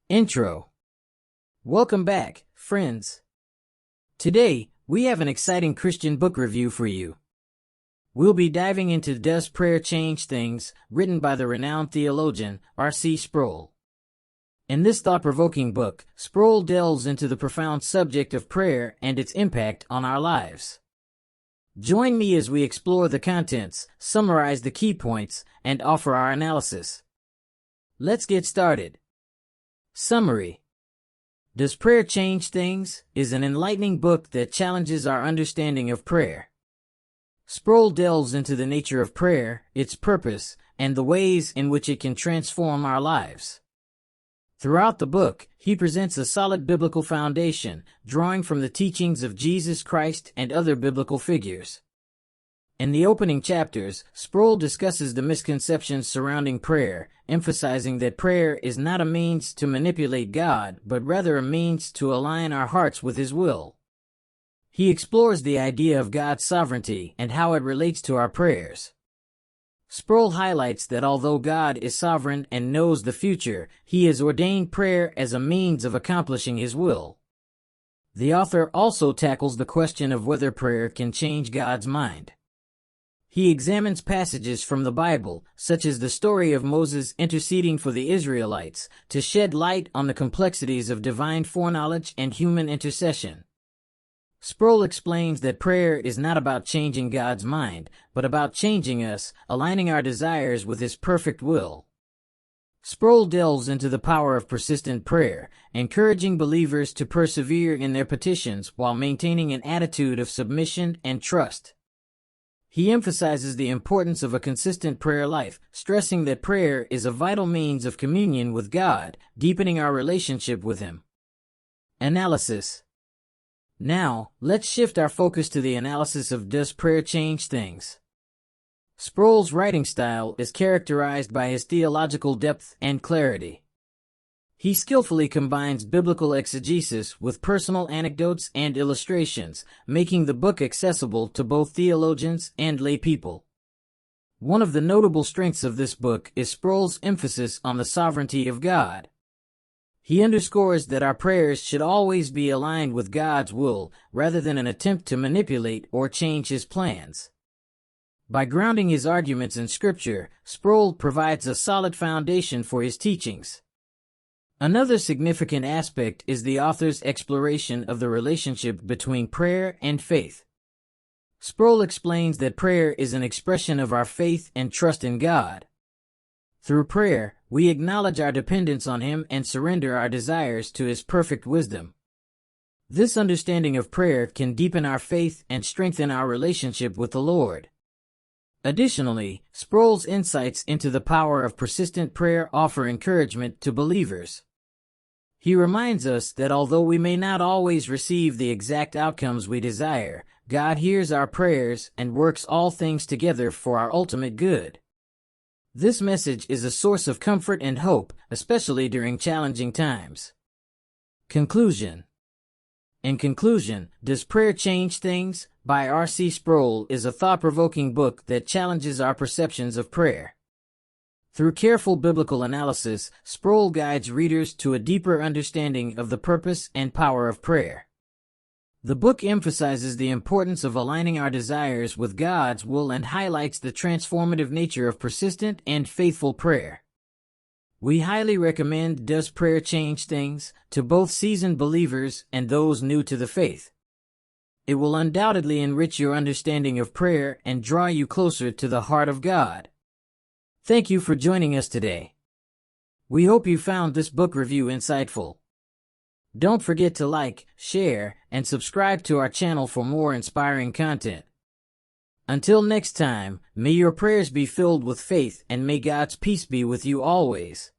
Intro. Welcome back, friends. Today, we have an exciting Christian book review for you. We'll be diving into Does Prayer Change Things, written by the renowned theologian, R.C. Sproul. In this thought-provoking book, Sproul delves into the profound subject of prayer and its impact on our lives. Join me as we explore the contents, summarize the key points, and offer our analysis. Let's get started. Summary. Does Prayer Change Things? Is an enlightening book that challenges our understanding of prayer. Sproul delves into the nature of prayer, its purpose, and the ways in which it can transform our lives. Throughout the book, he presents a solid biblical foundation, drawing from the teachings of Jesus Christ and other biblical figures. In the opening chapters, Sproul discusses the misconceptions surrounding prayer, emphasizing that prayer is not a means to manipulate God, but rather a means to align our hearts with His will. He explores the idea of God's sovereignty and how it relates to our prayers. Sproul highlights that although God is sovereign and knows the future, He has ordained prayer as a means of accomplishing His will. The author also tackles the question of whether prayer can change God's mind. He examines passages from the Bible, such as the story of Moses interceding for the Israelites, to shed light on the complexities of divine foreknowledge and human intercession. Sproul explains that prayer is not about changing God's mind, but about changing us, aligning our desires with His perfect will. Sproul delves into the power of persistent prayer, encouraging believers to persevere in their petitions while maintaining an attitude of submission and trust. He emphasizes the importance of a consistent prayer life, stressing that prayer is a vital means of communion with God, deepening our relationship with Him. Analysis. Now, let's shift our focus to the analysis of Does Prayer Change Things? Sproul's writing style is characterized by his theological depth and clarity. He skillfully combines biblical exegesis with personal anecdotes and illustrations, making the book accessible to both theologians and lay people. One of the notable strengths of this book is Sproul's emphasis on the sovereignty of God. He underscores that our prayers should always be aligned with God's will, rather than an attempt to manipulate or change His plans. By grounding his arguments in Scripture, Sproul provides a solid foundation for his teachings. Another significant aspect is the author's exploration of the relationship between prayer and faith. Sproul explains that prayer is an expression of our faith and trust in God. Through prayer, we acknowledge our dependence on Him and surrender our desires to His perfect wisdom. This understanding of prayer can deepen our faith and strengthen our relationship with the Lord. Additionally, Sproul's insights into the power of persistent prayer offer encouragement to believers. He reminds us that although we may not always receive the exact outcomes we desire, God hears our prayers and works all things together for our ultimate good. This message is a source of comfort and hope, especially during challenging times. Conclusion. In conclusion, Does Prayer Change Things? By R.C. Sproul is a thought-provoking book that challenges our perceptions of prayer. Through careful biblical analysis, Sproul guides readers to a deeper understanding of the purpose and power of prayer. The book emphasizes the importance of aligning our desires with God's will and highlights the transformative nature of persistent and faithful prayer. We highly recommend Does Prayer Change Things? To both seasoned believers and those new to the faith. It will undoubtedly enrich your understanding of prayer and draw you closer to the heart of God. Thank you for joining us today. We hope you found this book review insightful. Don't forget to like, share, and subscribe to our channel for more inspiring content. Until next time, may your prayers be filled with faith and may God's peace be with you always.